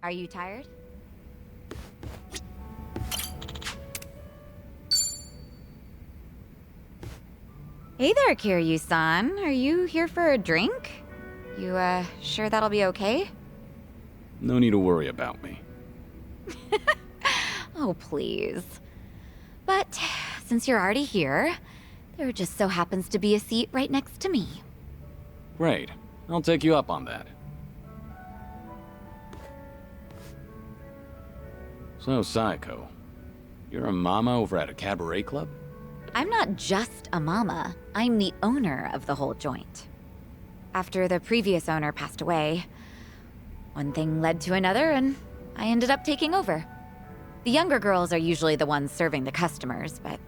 Are you tired? Hey there, Kiryu-san. Are you here for a drink? You, sure that'll be okay? No need to worry about me. Oh, please. But, since you're already here, there just so happens to be a seat right next to me. Great. I'll take you up on that. So, Saeko, you're a mama over at a cabaret club? I'm not just a mama. I'm the owner of the whole joint. After the previous owner passed away, one thing led to another, and I ended up taking over. The younger girls are usually the ones serving the customers, but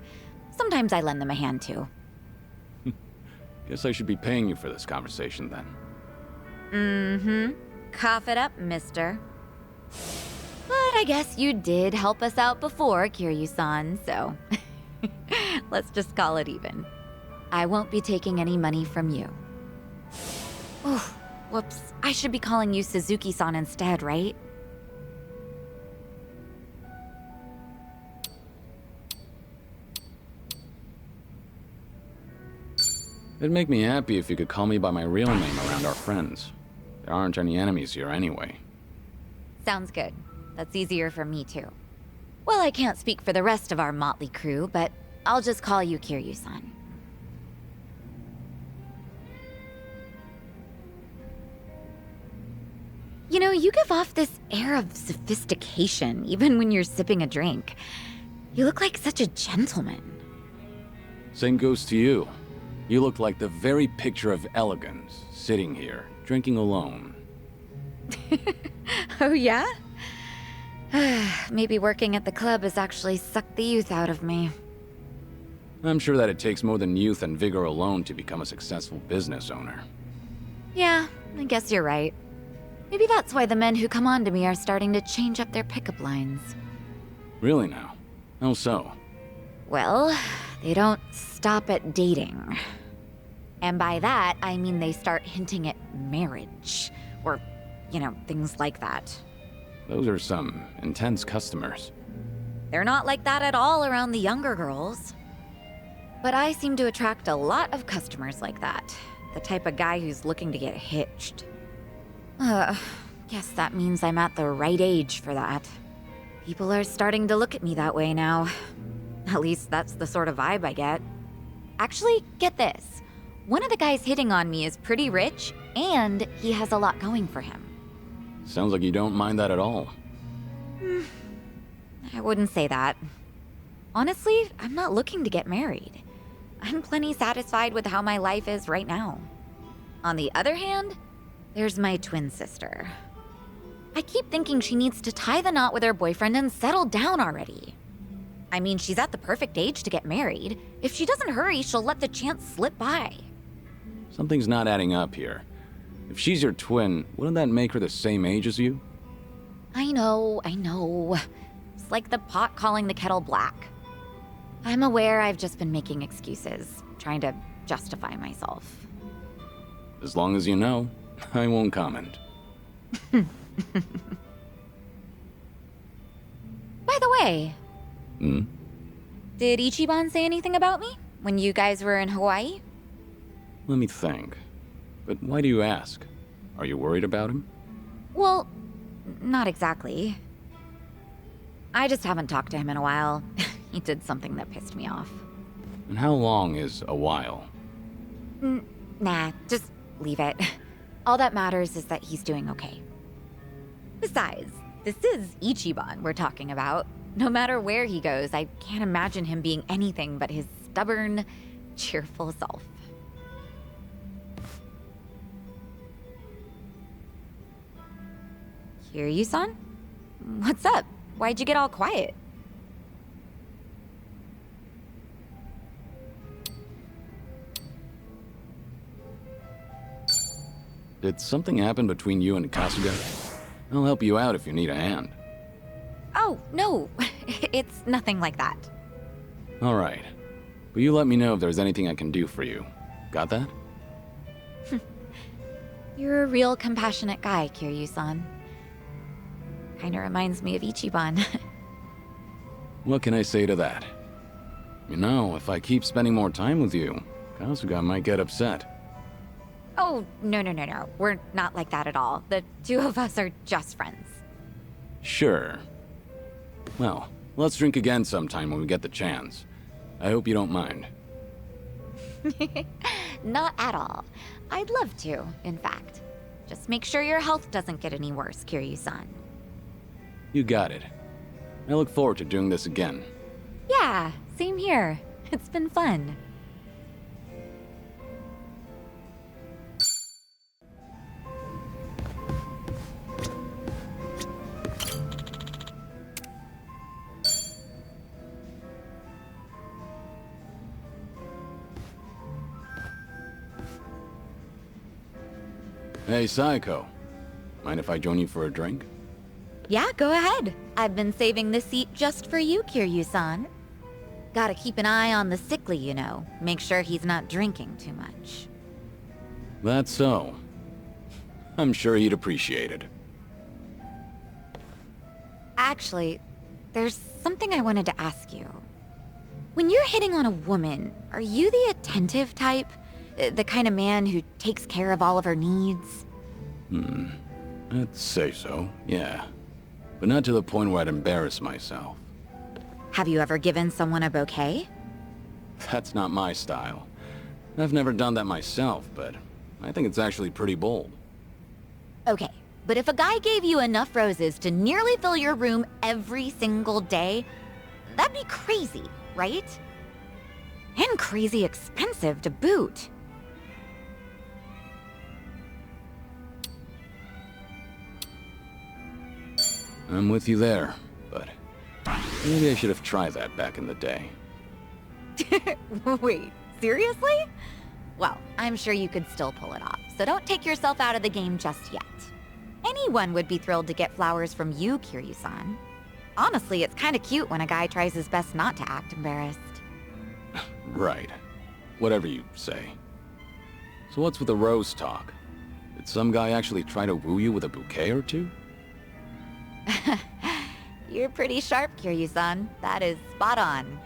sometimes I lend them a hand too. Guess I should be paying you for this conversation then. Mm-hmm. Cough it up, mister. But I guess you did help us out before, Kiryu-san, so let's just call it even. I won't be taking any money from you. Oh, whoops. I should be calling you Suzuki-san instead, right? It'd make me happy if you could call me by my real name around our friends. There aren't any enemies here anyway. Sounds good. That's easier for me too. Well, I can't speak for the rest of our motley crew, but I'll just call you Kiryu-san. You know, you give off this air of sophistication, even when you're sipping a drink. You look like such a gentleman. Same goes to you. You look like the very picture of elegance, sitting here, drinking alone. Oh, yeah? Maybe working at the club has actually sucked the youth out of me. I'm sure that it takes more than youth and vigor alone to become a successful business owner. Yeah, I guess you're right. Maybe that's why the men who come on to me are starting to change up their pickup lines. Really now? How so? Well, they don't stop at dating. And by that, I mean they start hinting at marriage. Or, you know, things like that. Those are some intense customers. They're not like that at all around the younger girls. But I seem to attract a lot of customers like that. The type of guy who's looking to get hitched. Guess that means I'm at the right age for that. People are starting to look at me that way now. At least that's the sort of vibe I get. Actually, get this. One of the guys hitting on me is pretty rich, and he has a lot going for him. Sounds like you don't mind that at all. I wouldn't say that. Honestly, I'm not looking to get married. I'm plenty satisfied with how my life is right now. On the other hand, there's my twin sister. I keep thinking she needs to tie the knot with her boyfriend and settle down already. I mean, she's at the perfect age to get married. If she doesn't hurry, she'll let the chance slip by. Something's not adding up here. If she's your twin, wouldn't that make her the same age as you? I know. It's like the pot calling the kettle black. I'm aware I've just been making excuses, trying to justify myself. As long as you know, I won't comment. By the way, did Ichiban say anything about me when you guys were in Hawaii? Let me think. But why do you ask? Are you worried about him? Well, not exactly. I just haven't talked to him in a while. He did something that pissed me off. And how long is a while? Nah, just leave it. All that matters is that he's doing okay. Besides, this is Ichiban we're talking about. No matter where he goes, I can't imagine him being anything but his stubborn, cheerful self. Kiryu-san? What's up? Why'd you get all quiet? Did something happen between you and Kasuga? I'll help you out if you need a hand. Oh, no. It's nothing like that. All right. But you let me know if there's anything I can do for you. Got that? You're a real compassionate guy, Kiryu-san. Kinda reminds me of Ichiban. What can I say to that? You know, if I keep spending more time with you, Kasuga might get upset. Oh, no. We're not like that at all. The two of us are just friends. Sure. Well, let's drink again sometime when we get the chance. I hope you don't mind. Not at all. I'd love to, in fact. Just make sure your health doesn't get any worse, Kiryu-san. You got it. I look forward to doing this again. Yeah, same here. It's been fun. Hey, Saeko. Mind if I join you for a drink? Yeah, go ahead. I've been saving this seat just for you, Kiryu-san. Gotta keep an eye on the sickly, you know. Make sure he's not drinking too much. That's so. I'm sure he'd appreciate it. Actually, there's something I wanted to ask you. When you're hitting on a woman, are you the attentive type? The kind of man who takes care of all of her needs? I'd say so, yeah. But not to the point where I'd embarrass myself. Have you ever given someone a bouquet? That's not my style. I've never done that myself, but I think it's actually pretty bold. Okay, but if a guy gave you enough roses to nearly fill your room every single day, that'd be crazy, right? And crazy expensive to boot. I'm with you there, but maybe I should have tried that back in the day. Wait, seriously? Well, I'm sure you could still pull it off, so don't take yourself out of the game just yet. Anyone would be thrilled to get flowers from you, Kiryu-san. Honestly, it's kinda cute when a guy tries his best not to act embarrassed. Right. Whatever you say. So what's with the rose talk? Did some guy actually try to woo you with a bouquet or two? You're pretty sharp, Kiryu-san. That is spot on.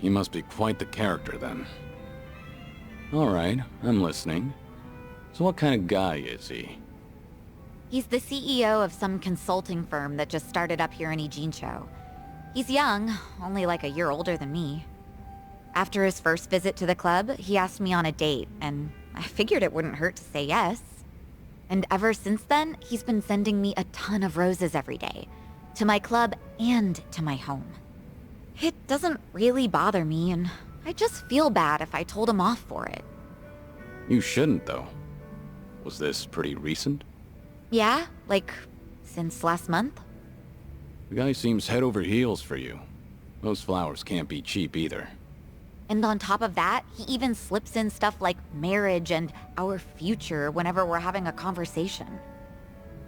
He must be quite the character then. Alright, I'm listening. So what kind of guy is he? He's the CEO of some consulting firm that just started up here in Ijincho. He's young, only like a year older than me. After his first visit to the club, he asked me on a date, and I figured it wouldn't hurt to say yes. And ever since then, he's been sending me a ton of roses every day. To my club and to my home. It doesn't really bother me, and I just feel bad if I told him off for it. You shouldn't, though. Was this pretty recent? Yeah, like, since last month? The guy seems head over heels for you. Those flowers can't be cheap either. And on top of that, he even slips in stuff like marriage and our future whenever we're having a conversation.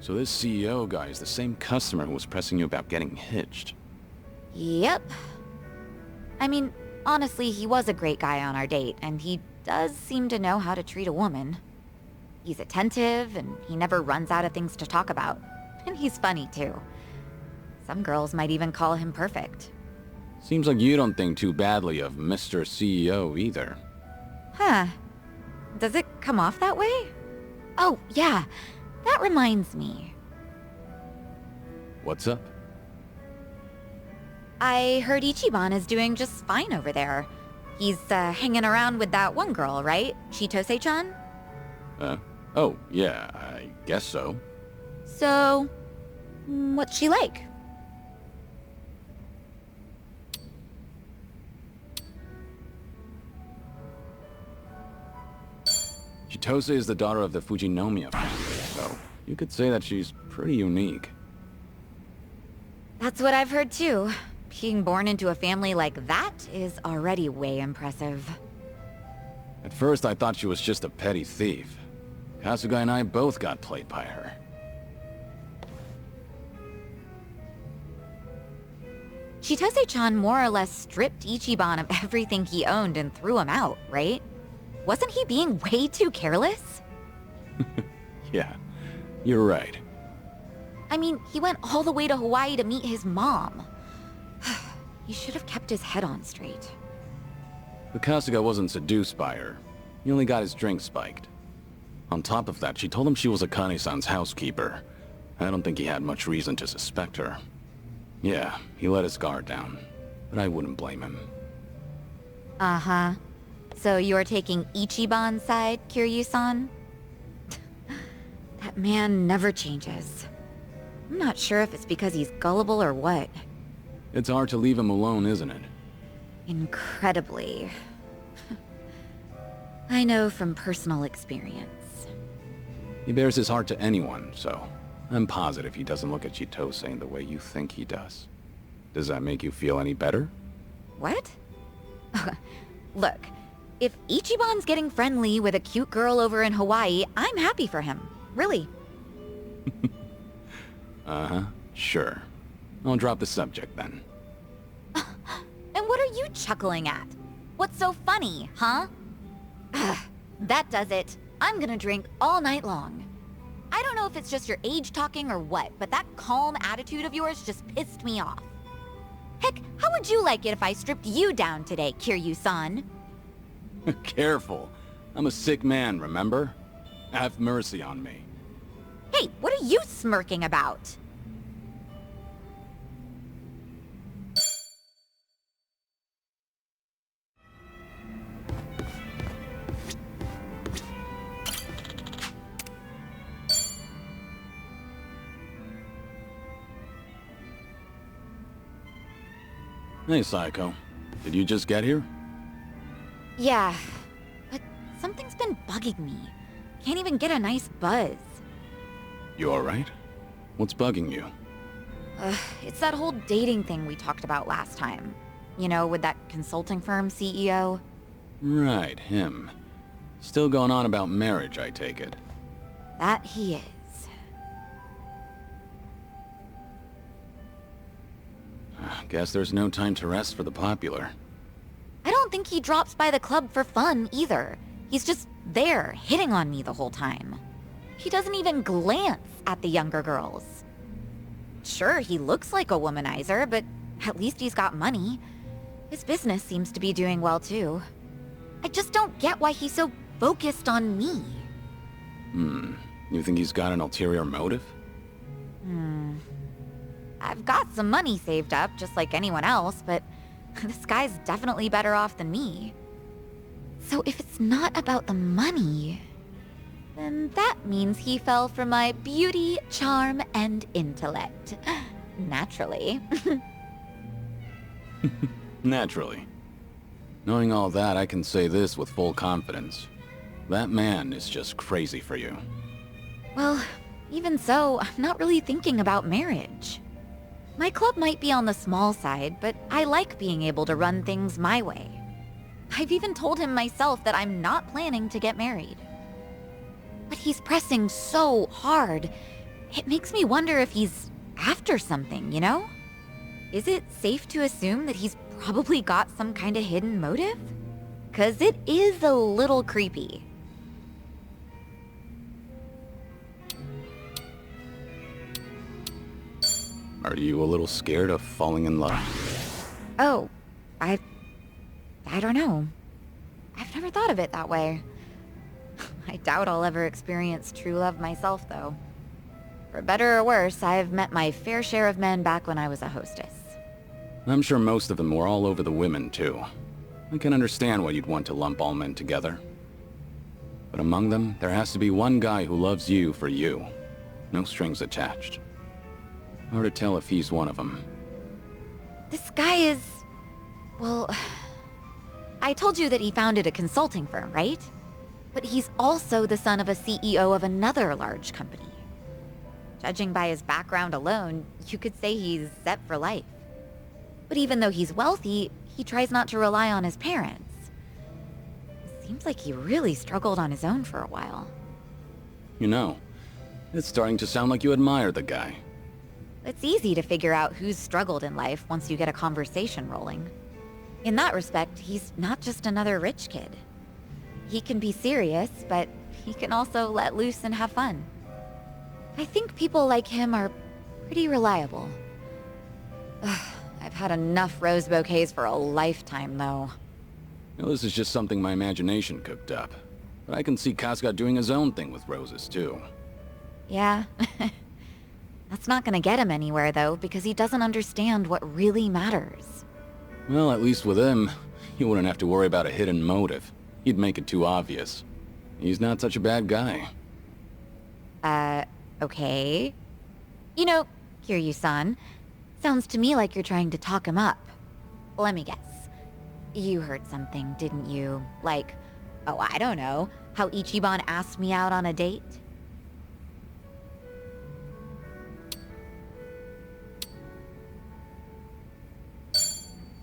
So this CEO guy is the same customer who was pressing you about getting hitched. Yep. I mean, honestly, he was a great guy on our date, and he does seem to know how to treat a woman. He's attentive, and he never runs out of things to talk about. And he's funny, too. Some girls might even call him perfect. Seems like you don't think too badly of Mr. CEO either. Huh. Does it come off that way? Oh, yeah. That reminds me. What's up? I heard Ichiban is doing just fine over there. He's hanging around with that one girl, right? Chitose-chan? Oh, yeah, I guess so. So, what's she like? Chitose is the daughter of the Fujinomiya family, so you could say that she's pretty unique. That's what I've heard too. Being born into a family like that is already way impressive. At first I thought she was just a petty thief. Kasuga and I both got played by her. Chitose-chan more or less stripped Ichiban of everything he owned and threw him out, right? Wasn't he being way too careless? Yeah, you're right. I mean, he went all the way to Hawaii to meet his mom. He should have kept his head on straight. But Kasuga wasn't seduced by her. He only got his drink spiked. On top of that, she told him she was Akane-san's housekeeper. I don't think he had much reason to suspect her. Yeah, he let his guard down, but I wouldn't blame him. Uh-huh. So you're taking Ichiban's side, Kiryu-san? That man never changes. I'm not sure if it's because he's gullible or what. It's hard to leave him alone, isn't it? Incredibly. I know from personal experience. He bears his heart to anyone, so I'm positive he doesn't look at Chitose in the way you think he does. Does that make you feel any better? What? Look, if Ichiban's getting friendly with a cute girl over in Hawaii, I'm happy for him. Really. Uh-huh, sure. I'll drop the subject then. And what are you chuckling at? What's so funny, huh? That does it. I'm gonna drink all night long. I don't know if it's just your age talking or what, but that calm attitude of yours just pissed me off. Heck, how would you like it if I stripped you down today, Kiryu-san? Careful. I'm a sick man, remember? Have mercy on me. Hey, what are you smirking about? Hey, Saeko. Did you just get here? Yeah, but something's been bugging me. Can't even get a nice buzz. You alright? What's bugging you? It's that whole dating thing we talked about last time. You know, with that consulting firm CEO. Right, him. Still going on about marriage, I take it. That he is. Guess there's no time to rest for the popular. I don't think he drops by the club for fun, either. He's just there, hitting on me the whole time. He doesn't even glance at the younger girls. Sure, he looks like a womanizer, but at least he's got money. His business seems to be doing well, too. I just don't get why he's so focused on me. You think he's got an ulterior motive? I've got some money saved up, just like anyone else, but this guy's definitely better off than me. So if it's not about the money, then that means he fell for my beauty, charm, and intellect. Naturally. Naturally. Knowing all that, I can say this with full confidence. That man is just crazy for you. Well, even so, I'm not really thinking about marriage. My club might be on the small side, but I like being able to run things my way. I've even told him myself that I'm not planning to get married. But he's pressing so hard. It makes me wonder if he's after something, you know? Is it safe to assume that he's probably got some kind of hidden motive? 'Cause it is a little creepy. Are you a little scared of falling in love? Oh, I don't know. I've never thought of it that way. I doubt I'll ever experience true love myself, though. For better or worse, I've met my fair share of men back when I was a hostess. I'm sure most of them were all over the women, too. I can understand why you'd want to lump all men together. But among them, there has to be one guy who loves you for you. No strings attached. Hard to tell if he's one of them. This guy is... well... I told you that he founded a consulting firm, right? But he's also the son of a CEO of another large company. Judging by his background alone, you could say he's set for life. But even though he's wealthy, he tries not to rely on his parents. Seems like he really struggled on his own for a while. You know, it's starting to sound like you admire the guy. It's easy to figure out who's struggled in life once you get a conversation rolling. In that respect, he's not just another rich kid. He can be serious, but he can also let loose and have fun. I think people like him are Pretty reliable. Ugh, I've had enough rose bouquets for a lifetime, though. Well, this is just something my imagination cooked up. But I can see Kasuga doing his own thing with roses, too. Yeah. That's not gonna get him anywhere, though, because he doesn't understand what really matters. Well, at least with him, you wouldn't have to worry about a hidden motive. He'd make it too obvious. He's not such a bad guy. Okay. You know, Kiryu-san, sounds to me like you're trying to talk him up. Let me guess. You heard something, didn't you? Like, oh, I don't know, how Ichiban asked me out on a date?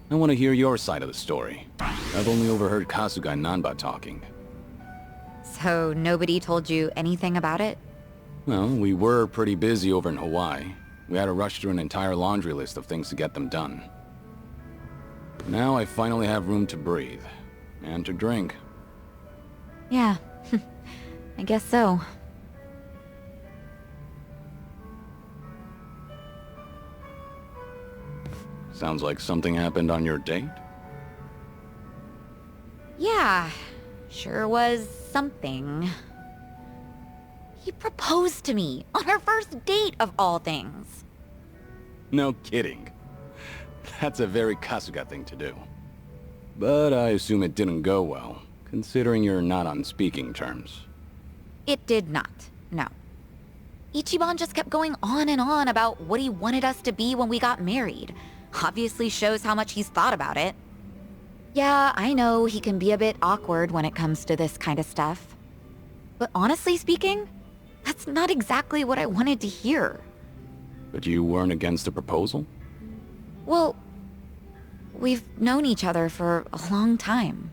I want to hear your side of the story. I've only overheard Kasuga and Nanba talking. So nobody told you anything about it? Well, we were pretty busy over in Hawaii. We had to rush through an entire laundry list of things to get them done. Now I finally have room to breathe. And to drink. Yeah, I guess so. Sounds like something happened on your date? Yeah, sure was something. He proposed to me on our first date of all things. No kidding. That's a very Kasuga thing to do. But I assume it didn't go well, considering you're not on speaking terms. It did not, no. Ichiban just kept going on and on about what he wanted us to be when we got married. Obviously shows how much he's thought about it. Yeah, I know he can be a bit awkward when it comes to this kind of stuff. But honestly speaking, that's not exactly what I wanted to hear. But you weren't against the proposal? Well, we've known each other for a long time.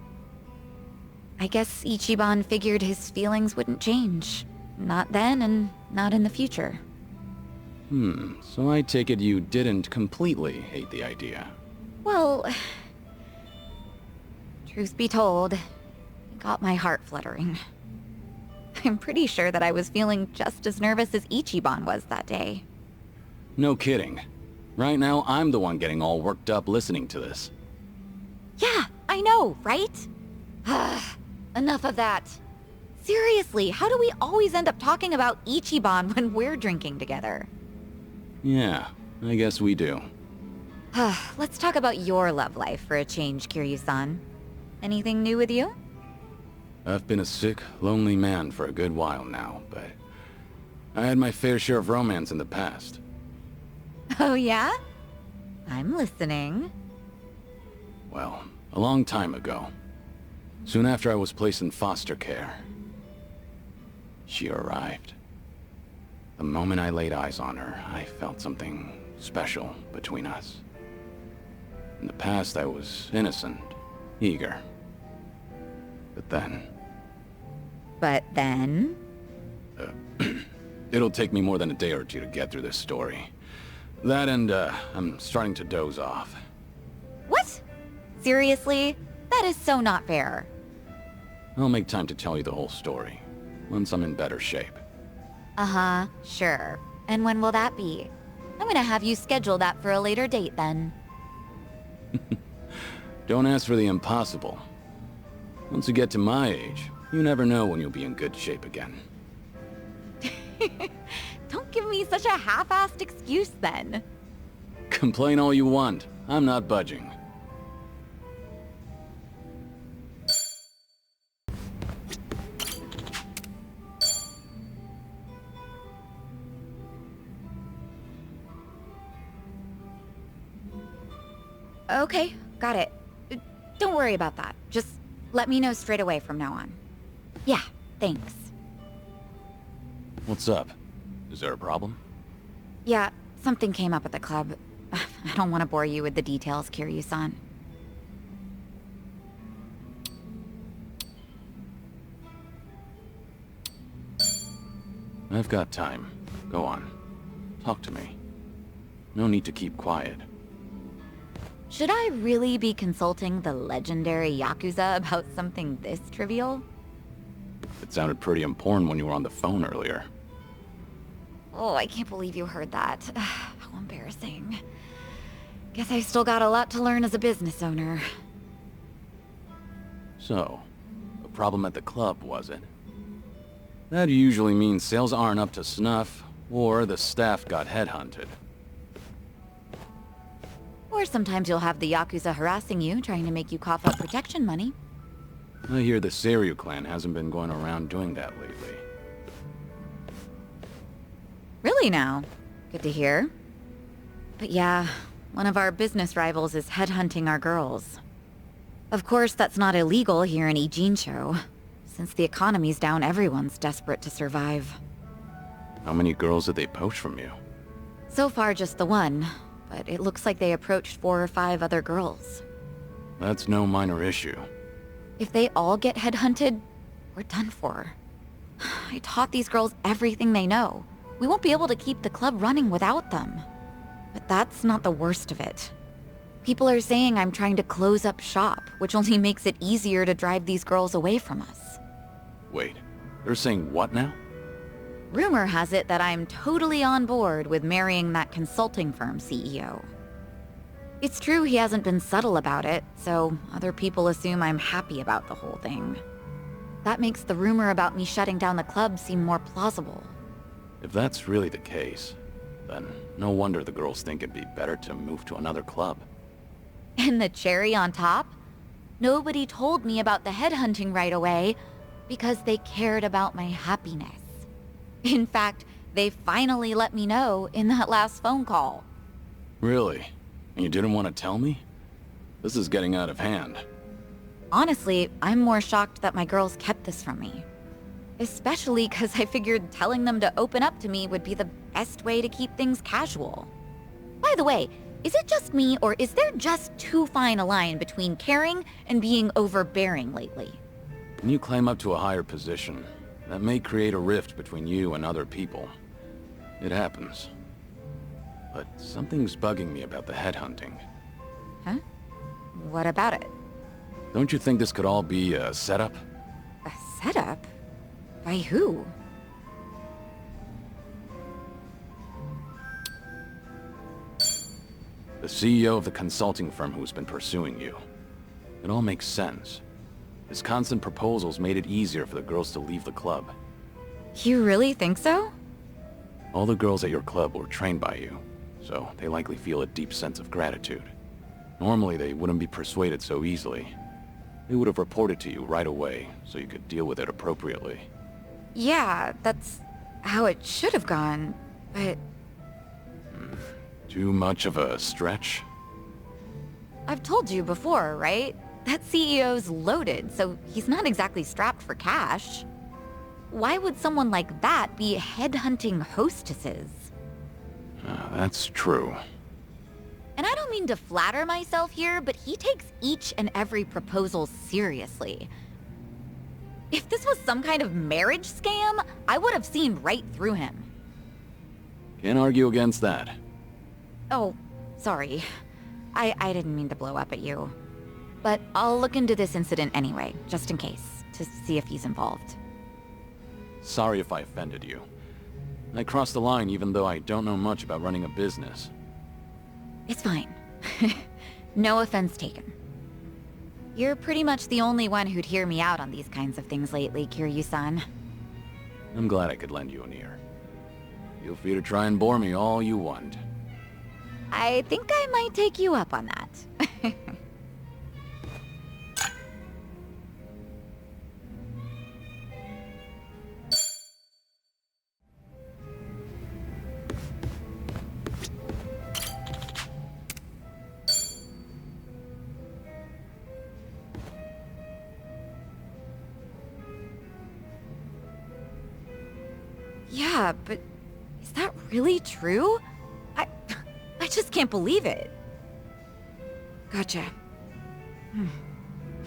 I guess Ichiban figured his feelings wouldn't change. Not then and not in the future. So I take it you didn't completely hate the idea. Well, truth be told, it got my heart fluttering. I'm pretty sure that I was feeling just as nervous as Ichiban was that day. No kidding. Right now, I'm the one getting all worked up listening to this. Yeah, I know, right? Enough of that. Seriously, how do we always end up talking about Ichiban when we're drinking together? Yeah, I guess we do. Let's talk about your love life for a change, Kiryu-san. Anything new with you? I've been a sick, lonely man for a good while now, but I had my fair share of romance in the past. Oh yeah? I'm listening. Well, a long time ago. Soon after I was placed in foster care. She arrived. The moment I laid eyes on her, I felt something special between us. In the past, I was innocent, eager. But then... It'll take me more than a day or two to get through this story. That and, I'm starting to doze off. What? Seriously? That is so not fair. I'll make time to tell you the whole story, once I'm in better shape. Uh-huh, sure. And when will that be? I'm gonna have you schedule that for a later date then. Don't ask for the impossible. Once you get to my age, you never know when you'll be in good shape again. Don't give me such a half-assed excuse then. Complain all you want. I'm not budging. Okay, got it. Don't worry about that. Just let me know straight away from now on. Yeah, thanks. What's up? Is there a problem? Yeah, something came up at the club. I don't want to bore you with the details, Kiryu-san. I've got time. Go on. Talk to me. No need to keep quiet. Should I really be consulting the legendary Yakuza about something this trivial? It sounded pretty important when you were on the phone earlier. Oh, I can't believe you heard that. How embarrassing. Guess I still got a lot to learn as a business owner. So, a problem at the club, was it? That usually means sales aren't up to snuff, or the staff got headhunted. Or sometimes you'll have the Yakuza harassing you, trying to make you cough up protection money. I hear the Seiryu clan hasn't been going around doing that lately. Really now? Good to hear. But yeah, one of our business rivals is headhunting our girls. Of course, that's not illegal here in Ijincho. Since the economy's down, everyone's desperate to survive. How many girls did they poach from you? So far, just the one, but it looks like they approached 4 or 5 other girls. That's no minor issue. If they all get headhunted, we're done for. I taught these girls everything they know. We won't be able to keep the club running without them. But that's not the worst of it. People are saying I'm trying to close up shop, which only makes it easier to drive these girls away from us. Wait, they're saying what now? Rumor has it that I'm totally on board with marrying that consulting firm CEO. It's true he hasn't been subtle about it, so other people assume I'm happy about the whole thing. That makes the rumor about me shutting down the club seem more plausible. If that's really the case, then no wonder the girls think it'd be better to move to another club. And the cherry on top? Nobody told me about the headhunting right away because they cared about my happiness. In fact, they finally let me know in that last phone call. Really? And you didn't want to tell me? This is getting out of hand. Honestly, I'm more shocked that my girls kept this from me. Especially because I figured telling them to open up to me would be the best way to keep things casual. By the way, is it just me, or is there just too fine a line between caring and being overbearing lately? When you climb up to a higher position, that may create a rift between you and other people. It happens. But something's bugging me about the headhunting. Huh? What about it? Don't you think this could all be a setup? A setup? By who? The CEO of the consulting firm who's been pursuing you. It all makes sense. His constant proposals made it easier for the girls to leave the club. You really think so? All the girls at your club were trained by you, so they likely feel a deep sense of gratitude. Normally, they wouldn't be persuaded so easily. They would have reported to you right away, so you could deal with it appropriately. Yeah, that's how it should have gone, but... Too much of a stretch? I've told you before, right? That CEO's loaded, so he's not exactly strapped for cash. Why would someone like that be headhunting hostesses? That's true. And I don't mean to flatter myself here, but he takes each and every proposal seriously. If this was some kind of marriage scam, I would have seen right through him. Can't argue against that. Oh, sorry. I didn't mean to blow up at you. But I'll look into this incident anyway, just in case, to see if he's involved. Sorry if I offended you. I crossed the line even though I don't know much about running a business. It's fine. No offense taken. You're pretty much the only one who'd hear me out on these kinds of things lately, Kiryu-san. I'm glad I could lend you an ear. Feel free to try and bore me all you want. I think I might take you up on that. Yeah, but is that really true? I just can't believe it. Gotcha.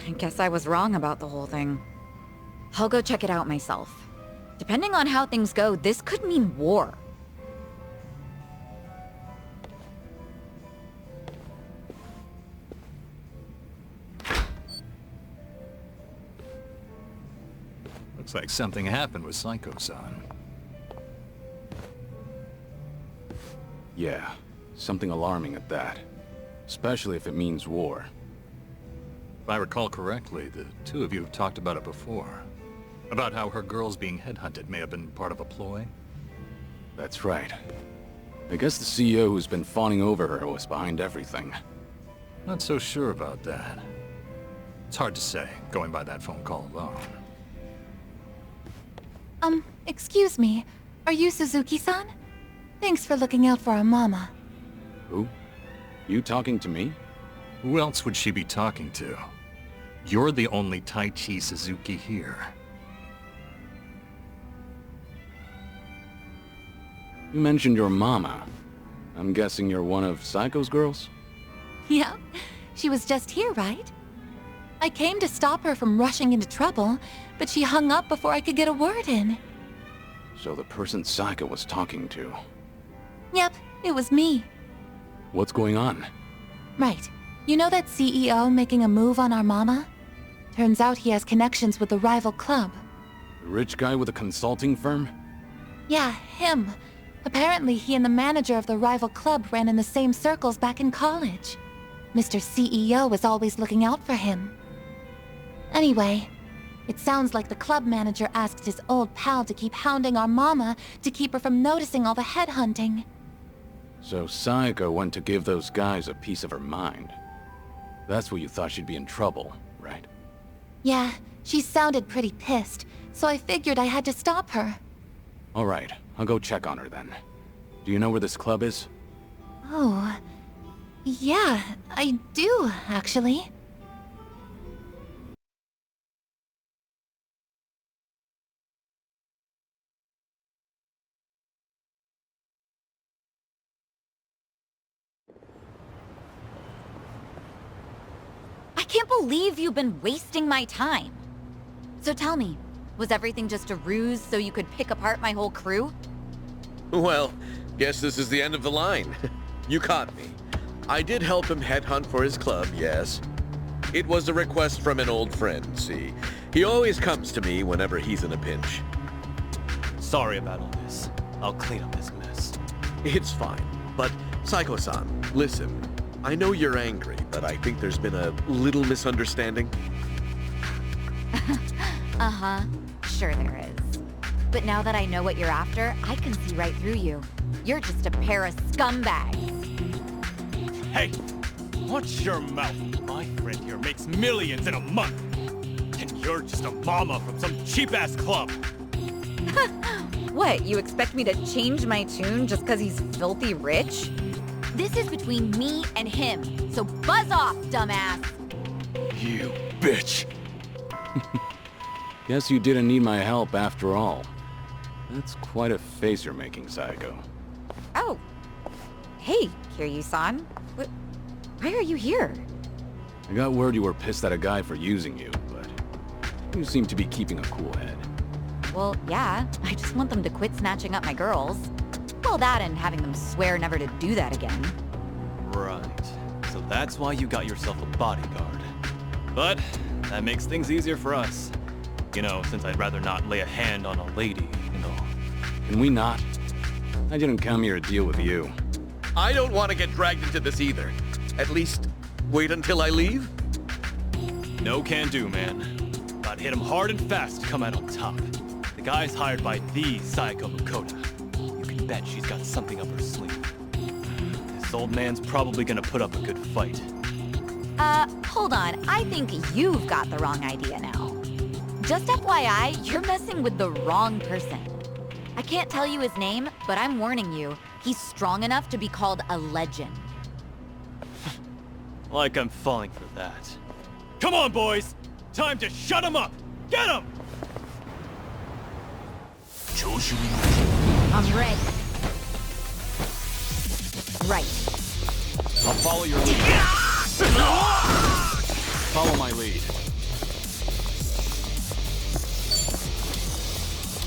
I guess I was wrong about the whole thing. I'll go check it out myself. Depending on how things go, this could mean war. Looks like something happened with Saeko-san. Yeah, something alarming at that. Especially if it means war. If I recall correctly, the two of you have talked about it before. About how her girls being headhunted may have been part of a ploy. That's right. I guess the CEO who's been fawning over her was behind everything. Not so sure about that. It's hard to say, going by that phone call alone. Excuse me. Are you Suzuki-san? Thanks for looking out for our mama. Who? You talking to me? Who else would she be talking to? You're the only Tai-Chi Suzuki here. You mentioned your mama. I'm guessing you're one of Saeko's girls? Yeah, she was just here, right? I came to stop her from rushing into trouble, but she hung up before I could get a word in. So the person Saeko was talking to. Yep, it was me. What's going on? Right. You know that CEO making a move on our mama? Turns out he has connections with the rival club. The rich guy with a consulting firm? Yeah, him. Apparently he and the manager of the rival club ran in the same circles back in college. Mr. CEO was always looking out for him. Anyway, it sounds like the club manager asked his old pal to keep hounding our mama to keep her from noticing all the headhunting. So Saeko went to give those guys a piece of her mind. That's what you thought she'd be in trouble, right? Yeah, she sounded pretty pissed, so I figured I had to stop her. Alright, I'll go check on her then. Do you know where this club is? Oh, yeah, I do, actually. I can't believe you've been wasting my time. So tell me, was everything just a ruse so you could pick apart my whole crew? Well, guess this is the end of the line. You caught me. I did help him headhunt for his club, yes. It was a request from an old friend, see. He always comes to me whenever he's in a pinch. Sorry about all this. I'll clean up this mess. It's fine. But, Saeko-san, listen. I know you're angry, but I think there's been a little misunderstanding. Uh-huh. Sure there is. But now that I know what you're after, I can see right through you. You're just a pair of scumbags. Hey! Watch your mouth. My friend here makes millions in a month. And you're just a mama from some cheap-ass club. What, you expect me to change my tune just because he's filthy rich? This is between me and him, so buzz off, dumbass! You bitch! Guess you didn't need my help after all. That's quite a face you're making, Saeko. Oh. Hey, Kiryu-san. Why are you here? I got word you were pissed at a guy for using you, but you seem to be keeping a cool head. Well, yeah. I just want them to quit snatching up my girls. All that and having them swear never to do that again. Right. So that's why you got yourself a bodyguard. But that makes things easier for us. You know, since I'd rather not lay a hand on a lady and all. Can we not? I didn't come here to deal with you. I don't want to get dragged into this either. At least, wait until I leave? No can do, man. Gotta hit him hard and fast to come out on top. The guy's hired by the Saeko Mukoda. You can bet she's got something up her sleeve. This old man's probably gonna put up a good fight. Hold on. I think you've got the wrong idea now. Just FYI, you're messing with the wrong person. I can't tell you his name, but I'm warning you, he's strong enough to be called a legend. Like I'm falling for that. Come on, boys! Time to shut him up! Get him! I'm ready. Right. I'll follow your lead. Follow my lead.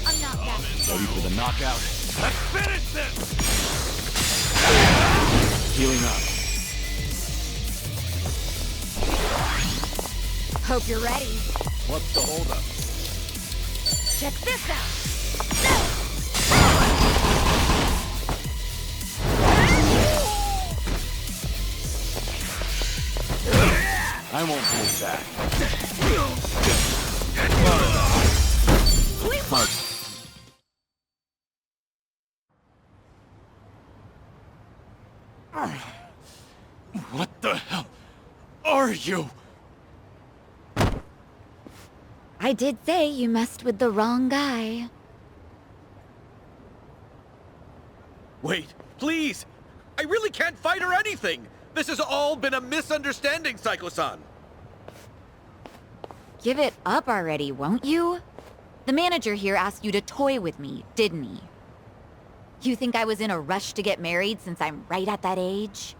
I'm not that. Ready for the knockout? Let's finish this! Healing up. Hope you're ready. What's the holdup? Check this out. I won't hold back. What the hell are you? I did say you messed with the wrong guy. Wait, please! I really can't fight or anything! This has all been a misunderstanding, Saeko-san! Give it up already, won't you? The manager here asked you to toy with me, didn't he? You think I was in a rush to get married since I'm right at that age?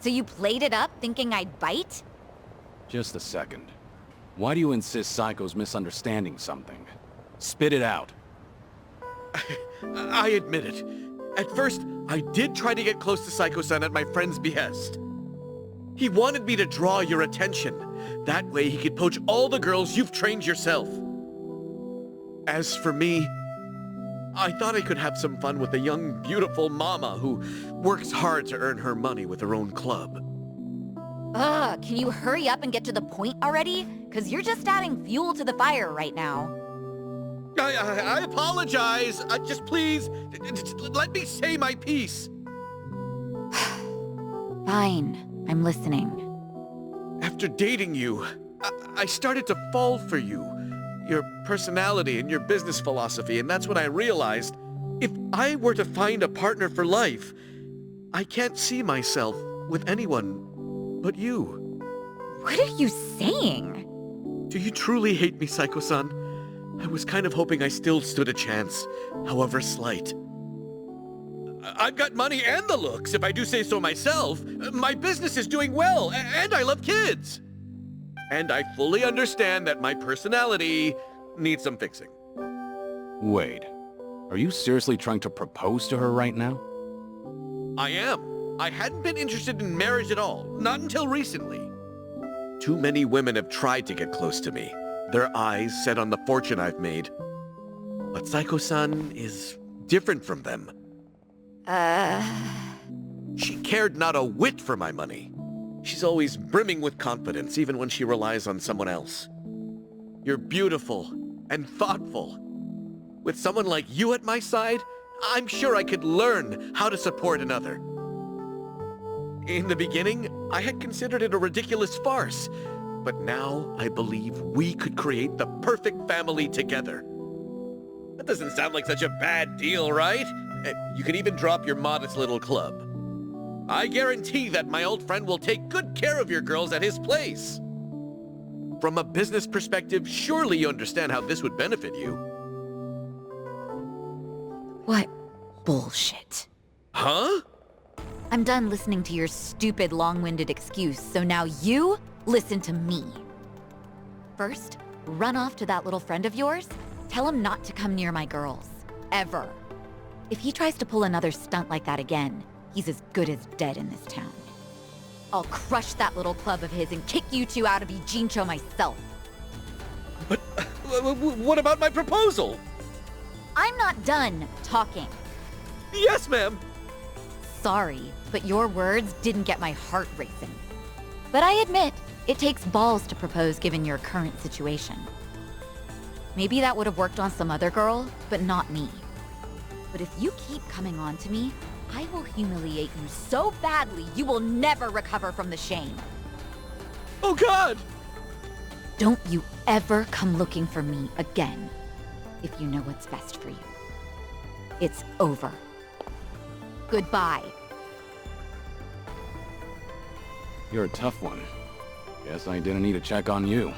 So you played it up thinking I'd bite? Just a second. Why do you insist Saiko's misunderstanding something? Spit it out. I admit it. At first, I did try to get close to Saeko-san at my friend's behest. He wanted me to draw your attention. That way he could poach all the girls you've trained yourself. As for me, I thought I could have some fun with a young, beautiful mama who works hard to earn her money with her own club. Ugh, can you hurry up and get to the point already? Because you're just adding fuel to the fire right now. I apologize. Just please, just let me say my piece. Fine, I'm listening. After dating you, I started to fall for you. Your personality and your business philosophy, and that's when I realized, if I were to find a partner for life, I can't see myself with anyone but you. What are you saying? Do you truly hate me, Saeko-san? I was kind of hoping I still stood a chance, however slight. I've got money and the looks, if I do say so myself. My business is doing well, and I love kids. And I fully understand that my personality needs some fixing. Wait. Are you seriously trying to propose to her right now? I am. I hadn't been interested in marriage at all, not until recently. Too many women have tried to get close to me, their eyes set on the fortune I've made. But Saeko-san is different from them. She cared not a whit for my money. She's always brimming with confidence, even when she relies on someone else. You're beautiful and thoughtful. With someone like you at my side, I'm sure I could learn how to support another. In the beginning, I had considered it a ridiculous farce, but now I believe we could create the perfect family together. That doesn't sound like such a bad deal, right? You can even drop your modest little club. I guarantee that my old friend will take good care of your girls at his place. From a business perspective, surely you understand how this would benefit you. What bullshit. Huh? I'm done listening to your stupid, long-winded excuse, so now you listen to me. First, run off to that little friend of yours. Tell him not to come near my girls. Ever. If he tries to pull another stunt like that again, he's as good as dead in this town. I'll crush that little club of his and kick you two out of Ijincho myself. But what about my proposal? I'm not done talking. Yes, ma'am. Sorry, but your words didn't get my heart racing. But I admit, it takes balls to propose given your current situation. Maybe that would have worked on some other girl, but not me. But if you keep coming on to me, I will humiliate you so badly you will never recover from the shame. Oh, God! Don't you ever come looking for me again, if you know what's best for you. It's over. Goodbye. You're a tough one. Guess I didn't need to check on you.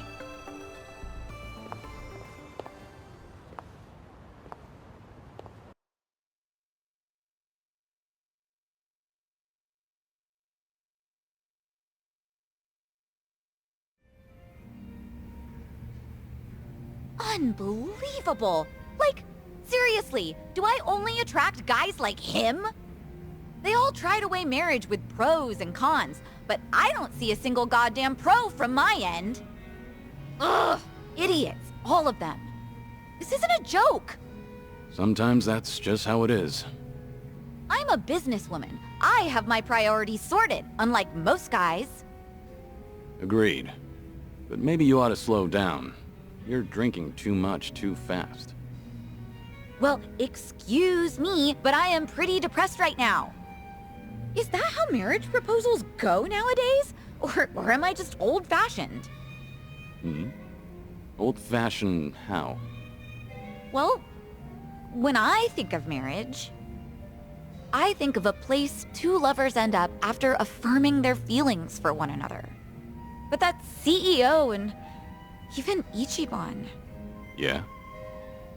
Unbelievable! Like, seriously, do I only attract guys like him? They all try to weigh marriage with pros and cons, but I don't see a single goddamn pro from my end. Ugh! Idiots, all of them. This isn't a joke. Sometimes that's just how it is. I'm a businesswoman. I have my priorities sorted, unlike most guys. Agreed. But maybe you ought to slow down. You're drinking too much too fast. Well, excuse me, but I am pretty depressed right now. Is that how marriage proposals go nowadays? Or am I just old-fashioned? Old-fashioned how? Well, when I think of marriage, I think of a place two lovers end up after affirming their feelings for one another. But that CEO and even Ichiban, Yeah?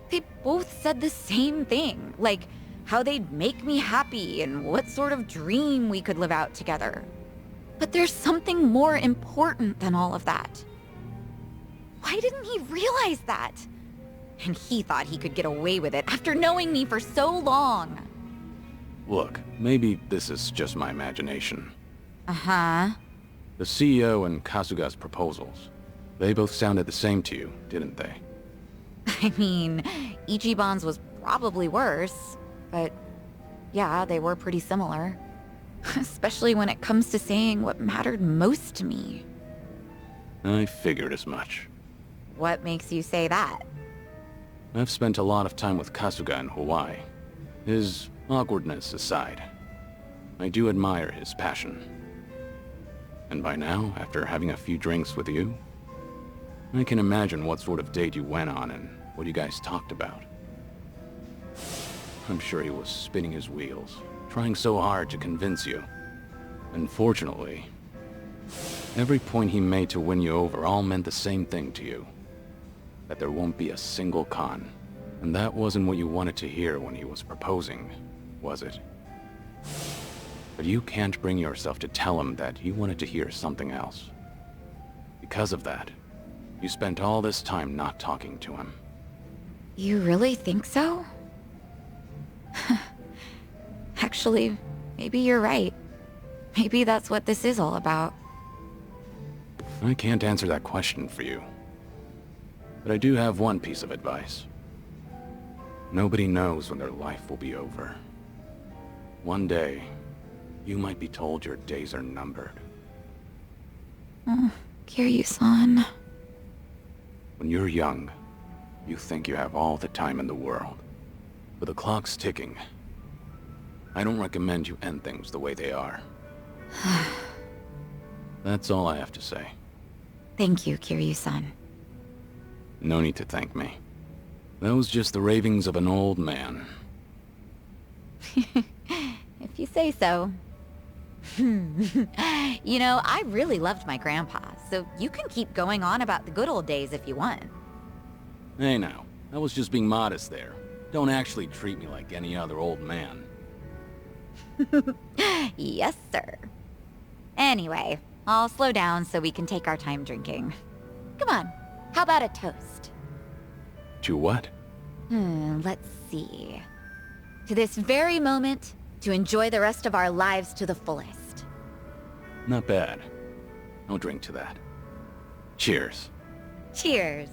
they both said the same thing, like how they'd make me happy and what sort of dream we could live out together. But there's something more important than all of that. Why didn't he realize that? And he thought he could get away with it after knowing me for so long. Look, maybe this is just my imagination. Uh-huh. The CEO and Kasuga's proposals, they both sounded the same to you, didn't they? I mean, Ichiban's was probably worse, but yeah, they were pretty similar. Especially when it comes to saying what mattered most to me. I figured as much. What makes you say that? I've spent a lot of time with Kasuga in Hawaii. His awkwardness aside, I do admire his passion. And by now, after having a few drinks with you, I can imagine what sort of date you went on and what you guys talked about. I'm sure he was spinning his wheels, trying so hard to convince you. Unfortunately, every point he made to win you over all meant the same thing to you. That there won't be a single con. And that wasn't what you wanted to hear when he was proposing, was it? But you can't bring yourself to tell him that you wanted to hear something else. Because of that, you spent all this time not talking to him. You really think so? Actually, maybe you're right. Maybe that's what this is all about. I can't answer that question for you. But I do have one piece of advice. Nobody knows when their life will be over. One day, you might be told your days are numbered. Kiryu-san. When you're young, you think you have all the time in the world. But the clock's ticking. I don't recommend you end things the way they are. That's all I have to say. Thank you, Kiryu-san. No need to thank me. That was just the ravings of an old man. If you say so. You know, I really loved my grandpa, so you can keep going on about the good old days if you want. Hey now, I was just being modest there. Don't actually treat me like any other old man. Yes, sir. Anyway, I'll slow down so we can take our time drinking. Come on, how about a toast? To what? Let's see. To this very moment, to enjoy the rest of our lives to the fullest. Not bad. I'll drink to that. Cheers. Cheers.